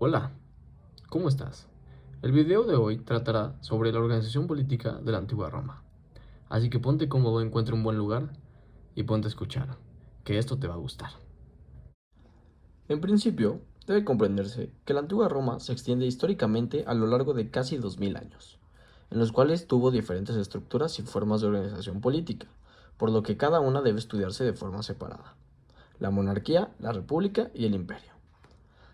Hola, ¿cómo estás? El video de hoy tratará sobre la organización política de la antigua Roma. Así que ponte cómodo, encuentra un buen lugar y ponte a escuchar, que esto te va a gustar. En principio, debe comprenderse que la antigua Roma se extiende históricamente a lo largo de casi 2000 años, en los cuales tuvo diferentes estructuras y formas de organización política, por lo que cada una debe estudiarse de forma separada: la monarquía, la república y el imperio.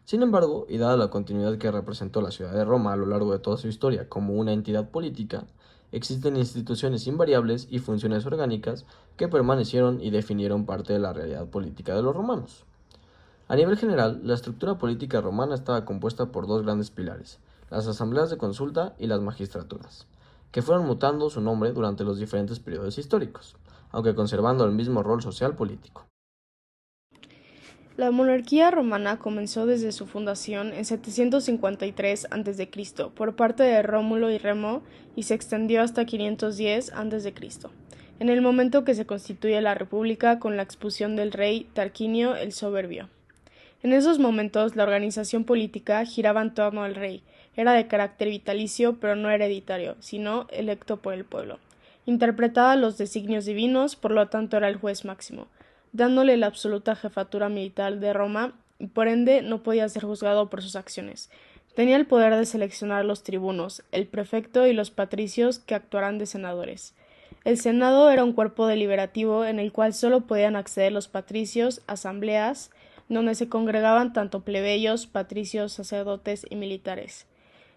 Sin embargo, y dada la continuidad que representó la ciudad de Roma a lo largo de toda su historia como una entidad política, existen instituciones invariables y funciones orgánicas que permanecieron y definieron parte de la realidad política de los romanos. A nivel general, la estructura política romana estaba compuesta por dos grandes pilares: las asambleas de consulta y las magistraturas, que fueron mutando su nombre durante los diferentes periodos históricos, aunque conservando el mismo rol social político. La monarquía romana comenzó desde su fundación en 753 a.C. por parte de Rómulo y Remo y se extendió hasta 510 a.C., en el momento que se constituye la república con la expulsión del rey Tarquinio el Soberbio. En esos momentos la organización política giraba en torno al rey, era de carácter vitalicio pero no hereditario, sino electo por el pueblo. Interpretaba los designios divinos, por lo tanto era el juez máximo, dándole la absoluta jefatura militar de Roma y por ende no podía ser juzgado por sus acciones. Tenía el poder de seleccionar los tribunos, el prefecto y los patricios que actuaran de senadores. El Senado era un cuerpo deliberativo en el cual solo podían acceder los patricios, asambleas, donde se congregaban tanto plebeyos, patricios, sacerdotes y militares.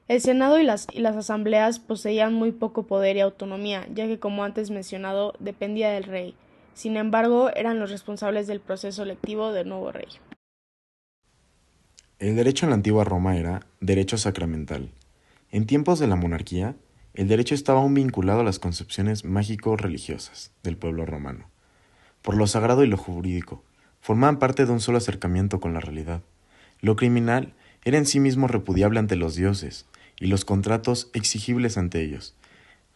El Senado y las asambleas poseían muy poco poder y autonomía, ya que, como antes mencionado, dependía del rey. Sin embargo, eran los responsables del proceso electivo del nuevo rey. El derecho en la antigua Roma era derecho sacramental. En tiempos de la monarquía, el derecho estaba aún vinculado a las concepciones mágico-religiosas del pueblo romano. Por lo sagrado y lo jurídico, formaban parte de un solo acercamiento con la realidad. Lo criminal era en sí mismo repudiable ante los dioses y los contratos exigibles ante ellos.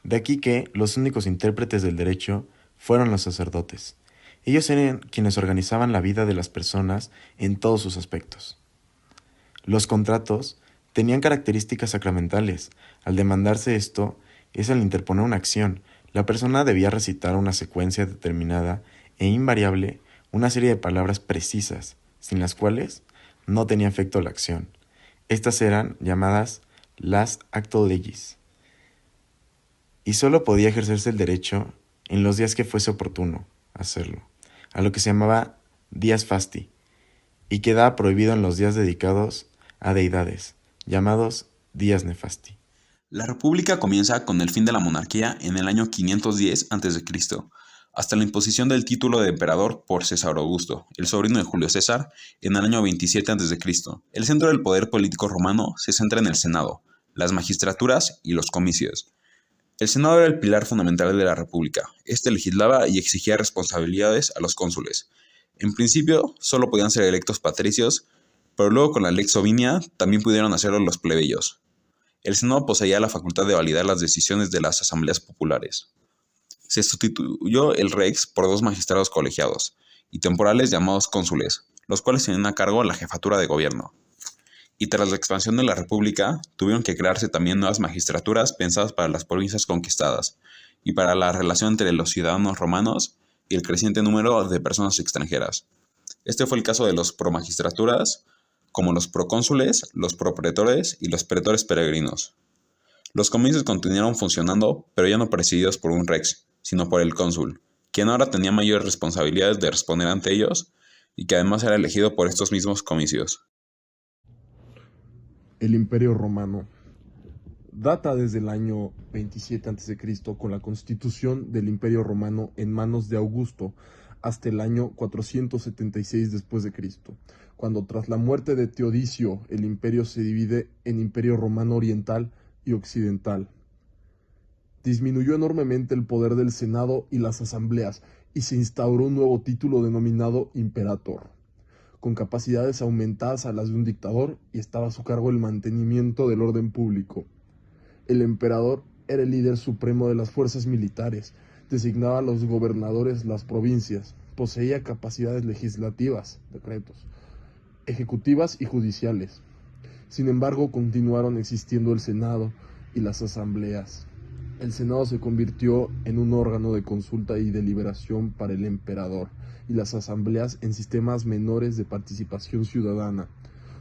De aquí que los únicos intérpretes del derecho fueron los sacerdotes. Ellos eran quienes organizaban la vida de las personas en todos sus aspectos. Los contratos tenían características sacramentales. Al demandarse esto, es al interponer una acción. La persona debía recitar una secuencia determinada e invariable, una serie de palabras precisas, sin las cuales no tenía efecto la acción. Estas eran llamadas las acto legis, y solo podía ejercerse el derecho en los días que fuese oportuno hacerlo, a lo que se llamaba días fasti, y quedaba prohibido en los días dedicados a deidades, llamados días nefasti. La república comienza con el fin de la monarquía en el año 510 a.C., hasta la imposición del título de emperador por César Augusto, el sobrino de Julio César, en el año 27 a.C. El centro del poder político romano se centra en el Senado, las magistraturas y los comicios. El Senado era el pilar fundamental de la república. Este legislaba y exigía responsabilidades a los cónsules. En principio, solo podían ser electos patricios, pero luego con la Lex Ovinia también pudieron hacerlo los plebeyos. El Senado poseía la facultad de validar las decisiones de las asambleas populares. Se sustituyó el rex por dos magistrados colegiados y temporales llamados cónsules, los cuales tenían a cargo la jefatura de gobierno. Y tras la expansión de la república, tuvieron que crearse también nuevas magistraturas pensadas para las provincias conquistadas y para la relación entre los ciudadanos romanos y el creciente número de personas extranjeras. Este fue el caso de los promagistraturas, como los procónsules, los propretores y los pretores peregrinos. Los comicios continuaron funcionando, pero ya no presididos por un rex, sino por el cónsul, quien ahora tenía mayores responsabilidades de responder ante ellos y que además era elegido por estos mismos comicios. El Imperio Romano data desde el año 27 a.C. con la constitución del Imperio Romano en manos de Augusto hasta el año 476 después de Cristo, cuando tras la muerte de Teodicio el imperio se divide en Imperio Romano Oriental y Occidental. Disminuyó enormemente el poder del Senado y las asambleas y se instauró un nuevo título denominado Imperator, con capacidades aumentadas a las de un dictador, y estaba a su cargo el mantenimiento del orden público. El emperador era el líder supremo de las fuerzas militares, designaba a los gobernadores las provincias, poseía capacidades legislativas, decretos, ejecutivas y judiciales. Sin embargo, continuaron existiendo el Senado y las asambleas. El Senado se convirtió en un órgano de consulta y deliberación para el emperador, y las asambleas en sistemas menores de participación ciudadana.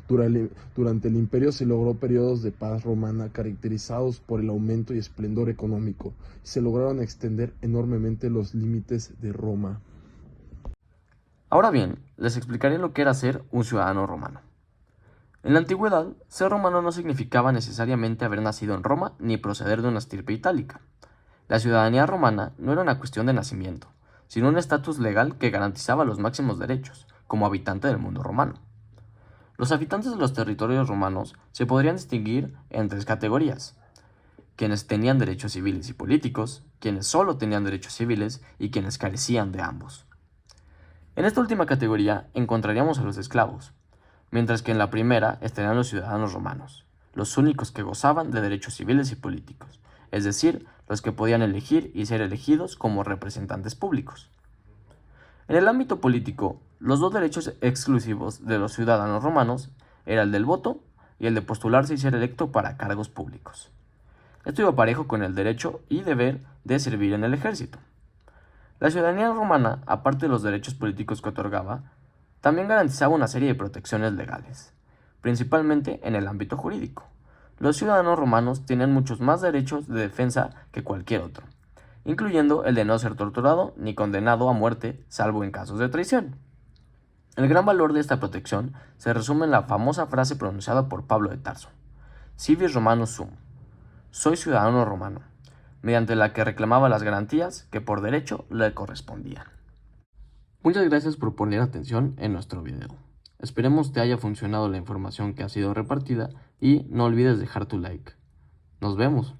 Durante el imperio se logró periodos de paz romana caracterizados por el aumento y esplendor económico, y se lograron extender enormemente los límites de Roma. Ahora bien, les explicaré lo que era ser un ciudadano romano. En la antigüedad, ser romano no significaba necesariamente haber nacido en Roma ni proceder de una estirpe itálica. La ciudadanía romana no era una cuestión de nacimiento, sino un estatus legal que garantizaba los máximos derechos, como habitante del mundo romano. Los habitantes de los territorios romanos se podrían distinguir en tres categorías: quienes tenían derechos civiles y políticos, quienes solo tenían derechos civiles y quienes carecían de ambos. En esta última categoría encontraríamos a los esclavos, mientras que en la primera estarían los ciudadanos romanos, los únicos que gozaban de derechos civiles y políticos, es decir, los que podían elegir y ser elegidos como representantes públicos. En el ámbito político, los dos derechos exclusivos de los ciudadanos romanos eran el del voto y el de postularse y ser electo para cargos públicos. Esto iba parejo con el derecho y deber de servir en el ejército. La ciudadanía romana, aparte de los derechos políticos que otorgaba, también garantizaba una serie de protecciones legales, principalmente en el ámbito jurídico. Los ciudadanos romanos tenían muchos más derechos de defensa que cualquier otro, incluyendo el de no ser torturado ni condenado a muerte, salvo en casos de traición. El gran valor de esta protección se resume en la famosa frase pronunciada por Pablo de Tarso: Civis Romanus sum, soy ciudadano romano, mediante la que reclamaba las garantías que por derecho le correspondían. Muchas gracias por poner atención en nuestro video. Esperemos te haya funcionado la información que ha sido repartida y no olvides dejar tu like. Nos vemos.